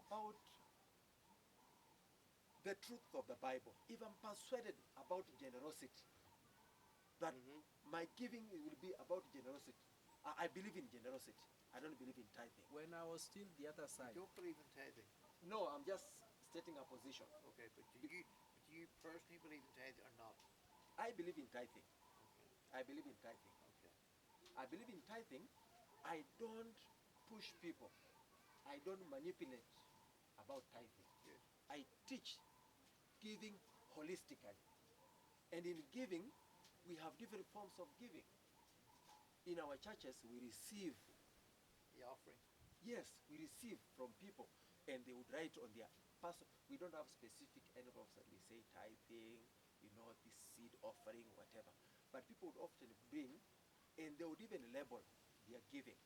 about the truth of the Bible, if I'm persuaded about generosity, that my giving will be about generosity, I believe in generosity. I don't believe in tithing. When I was still the other You side, don't believe in tithing. No, I'm just stating a position. Okay, but do you personally believe in tithing or not? I believe in tithing. Okay. I believe in tithing. Okay. I believe in tithing. I don't push people. I don't manipulate about tithing. Good. I teach giving holistically. And in giving, we have different forms of giving. In our churches, we receive. The offering. Yes, we receive from people, and they would write on their person. We don't have specific envelopes that we say tithing, this seed offering, whatever. But people would often bring, and they would even label their giving.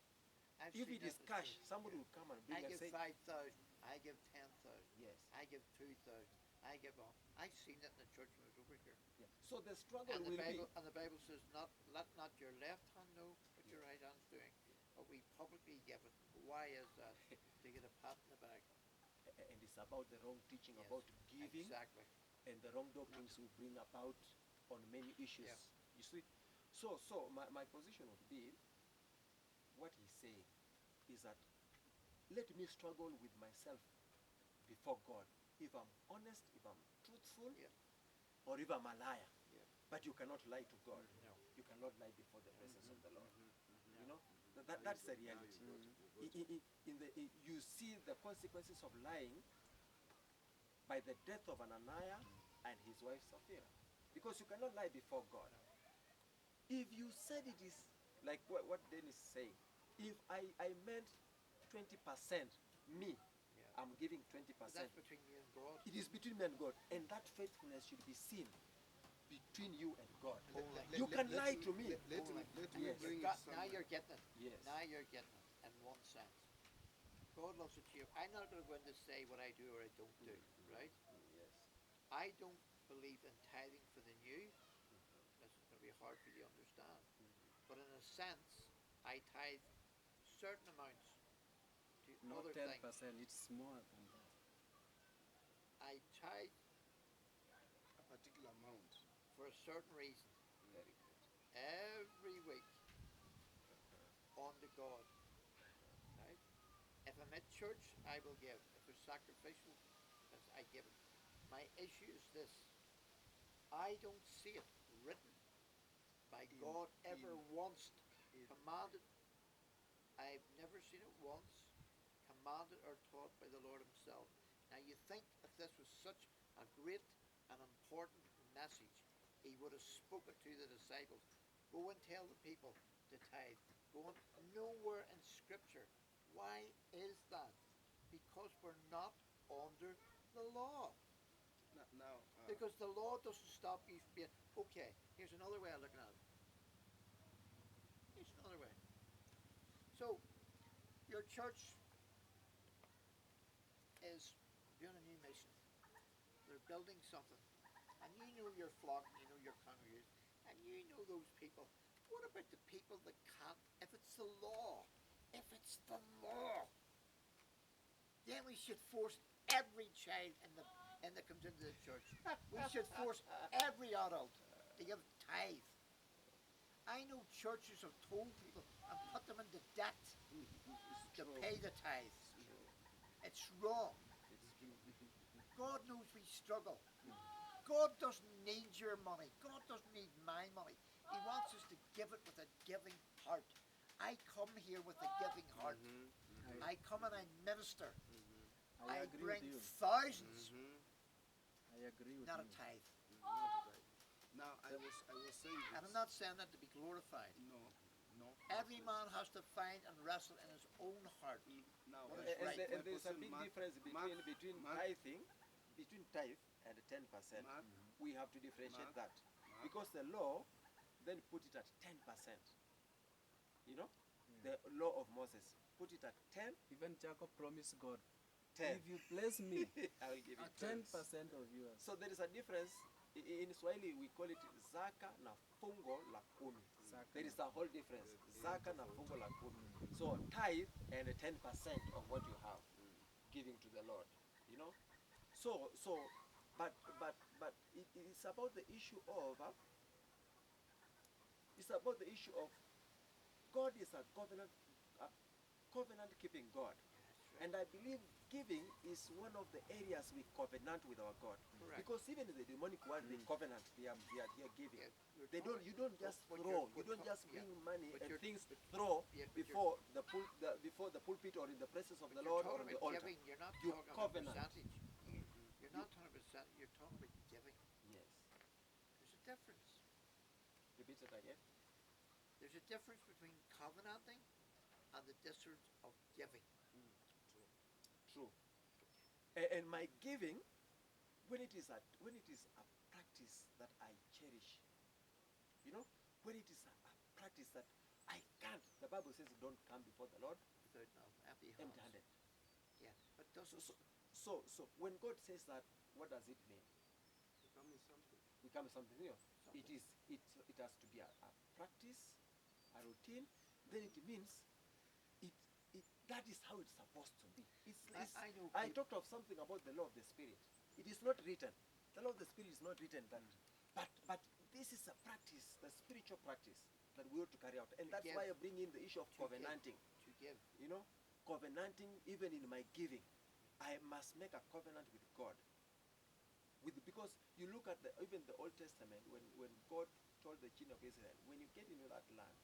I've If seen it that is in cash, church. somebody Yeah. would come and bring I and give say, 5,000. I give 10,000. yes. I give 2,000. I give all. I've seen it in the church when I was over here. Yeah. So the struggle And will be. the Bible says, let not your left hand know what your right hand's doing, but we publicly give it. Why is that? To get a pat in the back. And it's about the wrong teaching Yes, about giving, exactly. and the wrong doctrines we bring about on many issues. Yeah. You see, so my position would be, what he's saying is that let me struggle with myself before God. If I'm honest, if I'm truthful, Yeah. or if I'm a liar. Yeah. But you cannot lie to God. No. You cannot lie before the presence of the Lord. No. You know, that's the reality. You see the consequences of lying by the death of Ananias and his wife Sapphira. Because you cannot lie before God. If you said it is like what Dennis is saying, if I meant 20%, me, Yeah. I'm giving But 20%. that's between you and God. It is between me and God, and that faithfulness should be seen between you and God. Only. You can lie to me. Let me Yes. bring it Now somewhere. you're getting it. Yes. Now you're getting it in one sense. God looks at you. I'm not going to go in to say what I do or I don't do, right? Yes. I don't believe in tithing for the new. This is going to be hard for you to understand. But in a sense, I tithe certain amounts to not other 10%, things. it's more than that. I tithe A particular amount. for a certain reason. Very good. Every week unto God. Right? If I'm at church, I will give. If there's sacrificial, I give it. My issue is this. I don't see it written by God ever once commanded. I've never seen it once commanded or taught by the Lord himself. Now you think if this was such a great and important message, he would have spoken to the disciples. Go and tell the people to tithe. Go on. Nowhere in Scripture. Why is that? Because we're not under the law. Now, Because the law doesn't stop you from being, okay, here's another way of looking at it. Here's another way. So, your church is doing a new mission. They're building something. And you know your flock, and you know your congregation, and you know those people. What about the people that can't, if it's the law, then we should force every child that comes into the church. We should force every adult to give tithe. I know churches have told people and put them into debt to pay the tithe. It's wrong. God knows we struggle. God doesn't need your money. God doesn't need my money. He wants us to give it with a giving heart. I come here with a giving heart. I come and I minister. I agree bring with you. thousands, I agree with not a you. tithe. now I was saying this. And I'm not saying that to be glorified. No. Every man has to find and wrestle in his own heart. Now, What is right? And there's a person, big Mark- difference between Mark- tithing, between tithe and 10%. Mark, We have to differentiate Mark, that. Mark. Because the law then put it at 10%. You know? The law of Moses put it at 10. Even Jacob promised God, 10. if you bless me, I will give it 10% of yours. So there is a difference. In Swahili, we call it zaka na fungo la kumi. Zaka There na is a whole difference. Zaka na fungo la kumi. So tithe and 10% of what you have. giving to the Lord, you know. So, but it's about the issue of God is a covenant keeping God. That's right. And I believe giving is one of the areas we covenant with our God. Correct. Because even in the demonic world, they covenant, they are giving. Yeah, you're They don't. talking- You don't just but throw. you're- You but don't talk- just yeah, bring money but and you're- things but- throw yeah, but you're- before the pulpit or in the presence of But the you're Lord or talking on the about altar. giving, you're not You talking covenant. about percentage. You're not talking about percent, you're talking about giving. Yes. There's a difference. Repeat it again. There's a difference between covenanting and the difference of giving. True. And my giving, when it is a practice that I cherish, you know, when it is a practice that I can't. The Bible says, "Don't come before the Lord Without no empty hands. empty-handed." Yeah, but doesn't So when God says that, what does it mean? Becoming something. Become something new. Something. It has to be a practice, a routine. Then it means that is how it's supposed to be. I know I peop- talked of something about the law of the Spirit. It is not written. The law of the Spirit is not written that, but this is a practice, the spiritual practice that we ought to carry out, and To that's give. why I bring in the issue of To give. covenanting. to give. You know, covenanting even in my giving, I must make a covenant with God. Because you look at even the Old Testament when God told the children of Israel, when you get into that land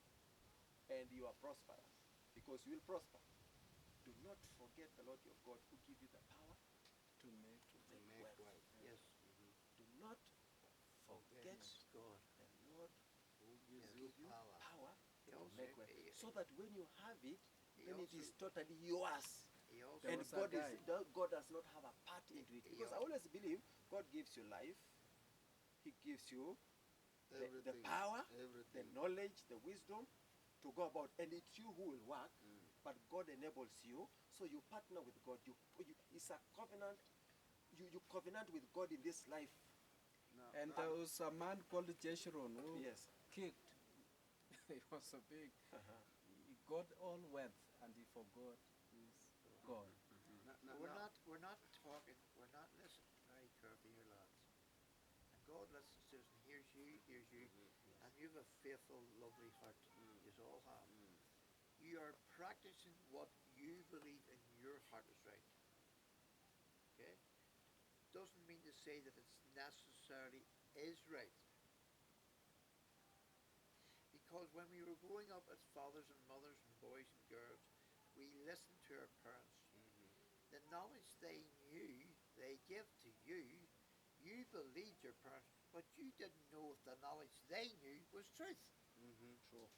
and you are prosperous, because you will prosper, do not forget the Lord your God who give you the power To make to To make make wealth. wealth. Yes. Do not forget God. the Lord Who gives Yes. you give you power? power He to also- make wealth. he- So that when you have it, He then it is also- totally yours. He also There And was a God does not have a part into it. Because I Yeah. always believe God gives you life. He gives you the Everything. power, the Everything. knowledge, the wisdom to go about. And it's you who will work, but God enables you. So you partner with God. It's a covenant. You covenant with God in this life. Now, And now- there was a man called Jeshurun who Yes. kicked. He was so big. Uh-huh. He got all wealth and he forgot his God. we're not talking, we're not listening very carefully here, lads. And God listens to us, and here's you, and you have a faithful, lovely heart. You all have. You are practicing what you believe in your heart is right. Okay? Doesn't mean to say that it's necessarily is right. Because when we were growing up as fathers and mothers and boys and girls, we listened to our parents. The knowledge they knew, they give to you, you believed your parents, but you didn't know if the knowledge they knew was truth. True.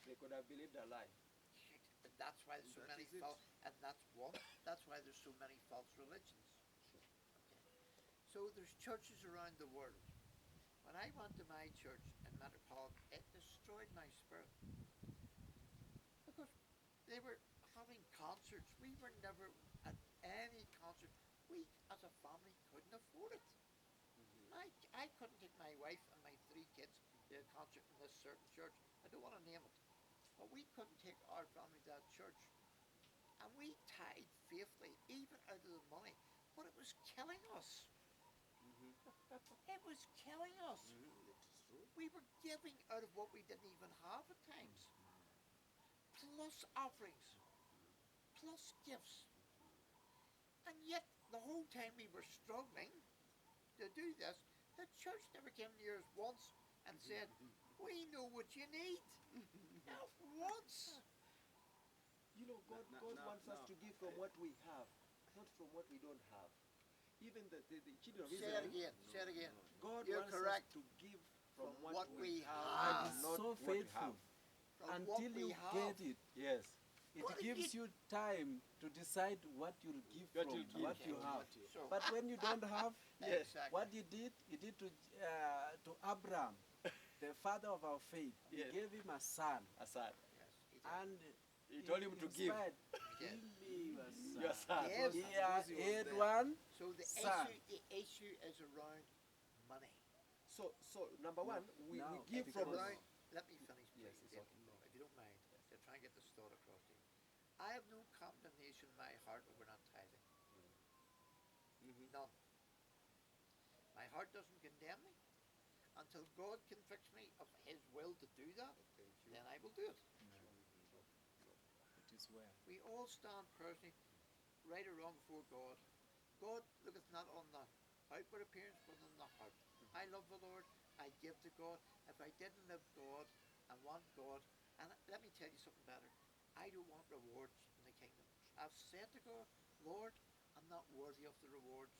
They could have believed a lie. And that's why there's so That many is it. and that's one. That's why there's so many false religions. True. Okay. So there's churches around the world. When I went to my church in Metropolitan, it destroyed my spirit because they were having concerts. We were never at any concert. We, as a family, couldn't afford it. I couldn't take my wife and my 3 kids to a concert in this certain church. I don't want to name it. But we couldn't take our family to that church. And we tithed faithfully, even out of the money. But it was killing us. It was killing us. It's true. We were giving out of what we didn't even have at times. Plus offerings. Plus gifts. And yet, the whole time we were struggling to do this, the church never came near us once and said, "We know what you need." Not once. You know, God wants us to give from what we have, not from what we don't have. Even the children of Say Israel, it again. Say it again. God You're wants correct. us to give from From what what we we have, have. and not So what we faithful. have. From Until what we you have. get it, Yes. it But if gives you time to decide what you'll give What from you'll give. what you Okay. have. So, But when you don't have, Yes. exactly. what you did to Abraham, the father of our faith. Yes. He gave him a son, Asad. Yes, he did. and He told him to give. inspired, He did. Give me a Your son. son. Yes. He Because he was had there. one. So the Son. issue is around money. So number one, we No, give It's from because- around, let me finish, Yes, please, it's David, okay. if you don't mind, to try and get this thought across to you. I have no condemnation in my heart over not be none. My heart doesn't condemn me. Until God convicts me of His will to do that, Thank you. then I will do it. It is well. We all stand personally, right or wrong, before God. God looketh not on the outward appearance, but on the heart. I love the Lord. I give to God. If I didn't love God and want God, and let me tell you something better, I don't want rewards in the kingdom. I've said to God, Lord, I'm not worthy of the rewards.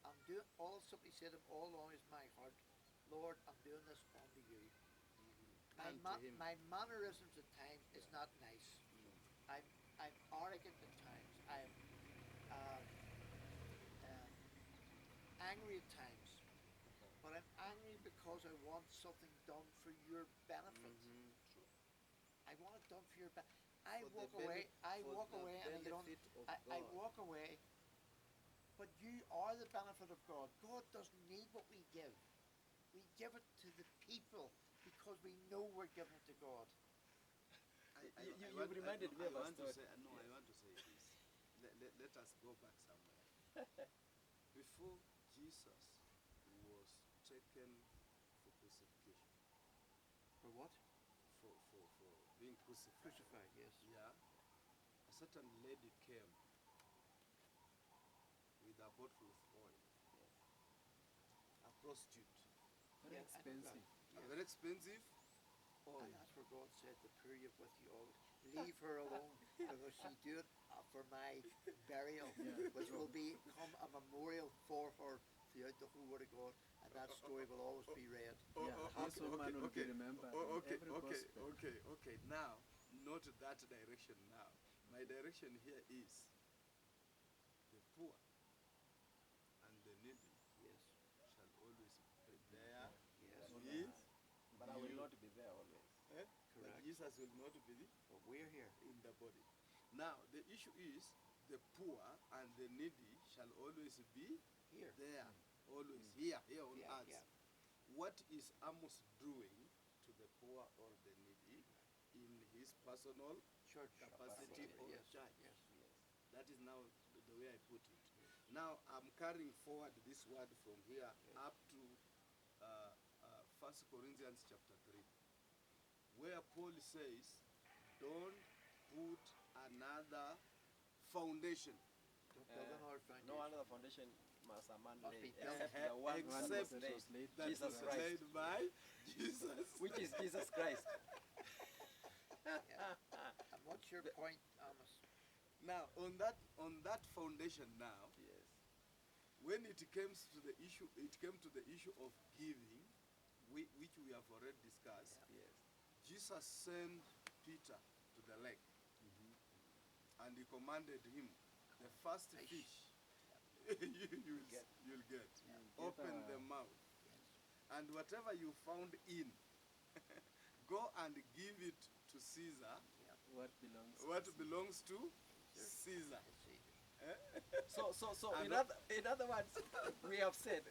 I'm doing all simply said of all along is my heart. Lord, I'm doing this unto you. Unto him. My mannerisms at times is not nice. I'm arrogant at times. I'm angry at times. But I'm angry because I want something done for your benefit. True. I want it done for your benefit. I For the walk away. I for walk the away, and I don't. benefit of I God. walk away. But you are the benefit of God. God doesn't need what we give. We give it to the people because we know we're giving it to God. You've reminded me of a story. I want to say this. Let us go back somewhere. Before Jesus was taken for crucifixion, For what? for being crucified. Crucified, yes. Yeah. A certain lady came with a bottle of oil. A prostitute. Very Yeah, I know that. expensive. A very expensive oil. And that's where God said, the poor you with you always. Leave her alone, because she do it for my burial, Yeah. which will become a memorial for her throughout the whole Word of God, and that story will always be read. Yeah, this woman will be remembered in every gospel. Okay. Now, not that direction now. My direction here is the poor and the needy Yes, shall always be there. yes, With But I will not be there always. But correct. Jesus will not be But we're here. in the body. Now, the issue is the poor and the needy shall always be Here. there. Always here on Yeah, earth. yeah. What is Amos doing to the poor or the needy in his personal Church capacity of yes, church? yes. That is now the way I put it. Now I'm carrying forward this word from here up to 1 Corinthians chapter 3, where Paul says, don't put another foundation Don't build another foundation. No other foundation must a man Must lay be built. except the one that was Except laid, that Jesus was Christ, laid by Jesus. which is Jesus Christ. And what's your point, Amos? Now on that foundation now, Yes. when it comes to the issue, it came to the issue of giving, which we have already discussed. Yes. Jesus sent Peter to the lake, and he commanded him, the first Fish. fish you'll get. get. Get Open a- the mouth, Yes. and whatever you found in, go and give it to Caesar. What belongs to What Caesar. belongs to Caesar. It's easy. So And in other words, we have said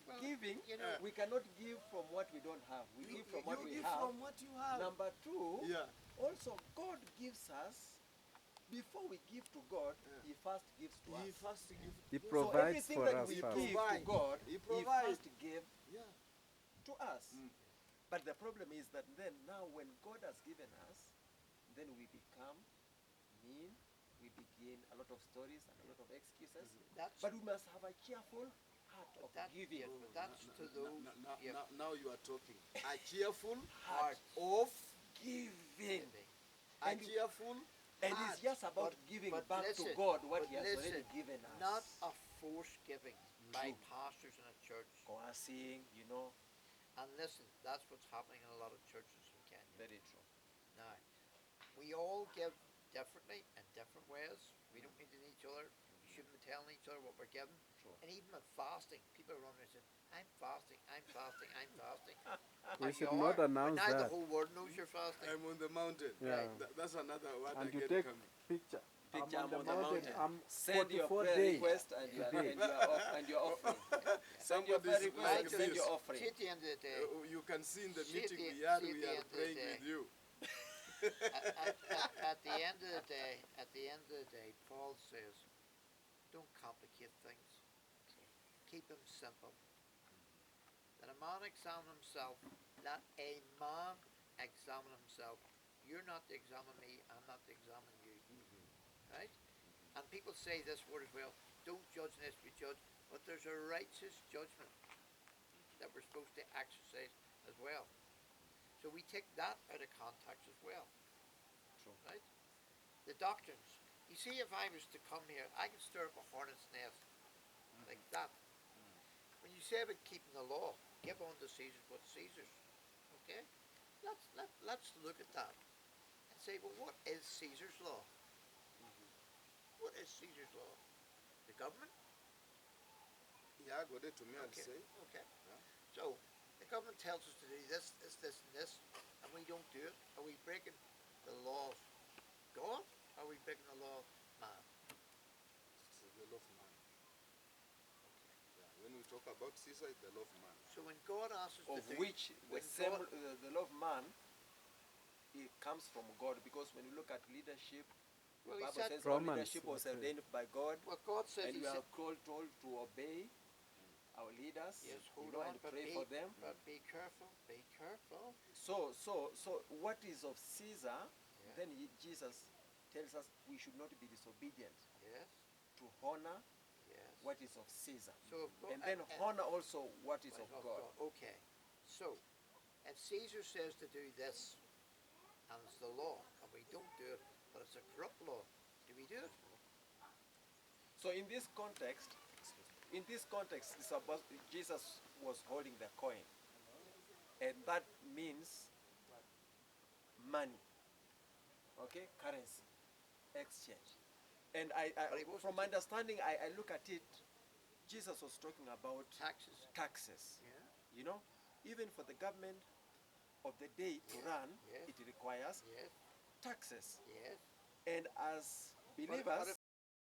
Well, giving. you know- We cannot give from what we don't have. We give from what we give have. from what you have. Number two, Yeah. also God gives us. Before we give to God, He first gives to He us. first give. He So provides everything for that us we first. give to Provide. God, He He provides. first gave Yeah. to us. But the problem is that then now when God has given us, then we become mean. We begin a lot of stories and a lot of excuses. That's But we must have a cheerful heart of that, giving. yes, but that's to those. yeah, Now you are talking. A cheerful Heart of giving. maybe. a And- cheerful And heart. it's just about But- giving but back listen, to God what but He has already listen, given us. Not a forced giving by pastors in a church. coercing, you know. And listen, that's what's happening in a lot of churches in Kenya. Very true. Now, we all give differently in different ways. We don't need to know each other. We shouldn't be telling each other what we're giving. Sure. And even with fasting, people are running and saying, I'm fasting, I'm fasting, I'm fasting. We And should you not are, announce but now the that. whole world knows you're fasting. I'm on the mountain. Yeah. That's another word And you again take coming. picture. Picture I'm on the mountain. I'm Send your 44 prayer days. request and your today. offering. Send your prayer Somebody's request like and send this. your offering. See, at the end of the day, You can see in the See meeting the- we are, see we the are end of the praying day. with you. at the end of the day, Paul says, don't complicate things. keep them simple. Let a man examine himself. Let a man examine himself. You're not to examine me, I'm not to examine you. Right? And people say this word as well, don't judge lest be judged, but there's a righteous judgment that we're supposed to exercise as well. So we take that out of context as well. True. Right? The doctrines. You see, if I was to come here, I could stir up a hornet's nest like that. When you say about keeping the law, give unto Caesar what's Caesar's. Okay? Let's look at that and say, well, what is Caesar's law? What is Caesar's law? The government? Yeah, go there to me, I'll Okay. say. Okay. Yeah. So the government tells us to do this, this, and this, and we don't do it. Are we breaking the law of God? Or are we breaking the law of man? It's the law of man. Okay. Yeah. When we talk about Caesar, it's the law of man. So when God asks us Of to do, which the when same God- the law of man, it comes from God, because when you look at leadership, Well, the he Bible said- says our Romans, leadership was okay. ordained by God, what God said, and he we said, are told to obey our leaders, yes, you hold know, on, and pray for them. but be careful, be careful. So what is of Caesar? Yeah. Then Jesus tells us we should not be disobedient Yes, to honor yes. what is of Caesar, So if God, and then honor also what is what of is God. Okay, so if Caesar says to do this, and it's the law, and we don't do it, but it's a corrupt law, do we do it? So in this context, it's about Jesus was holding the coin, and that means money, okay, currency, exchange. And But he wasn't from my understanding, I look at it. Jesus was talking about Taxes. taxes. Yeah. You know, even for the government of the day to Yeah, run, yes. it requires Yes. taxes. Yes. And as But believers,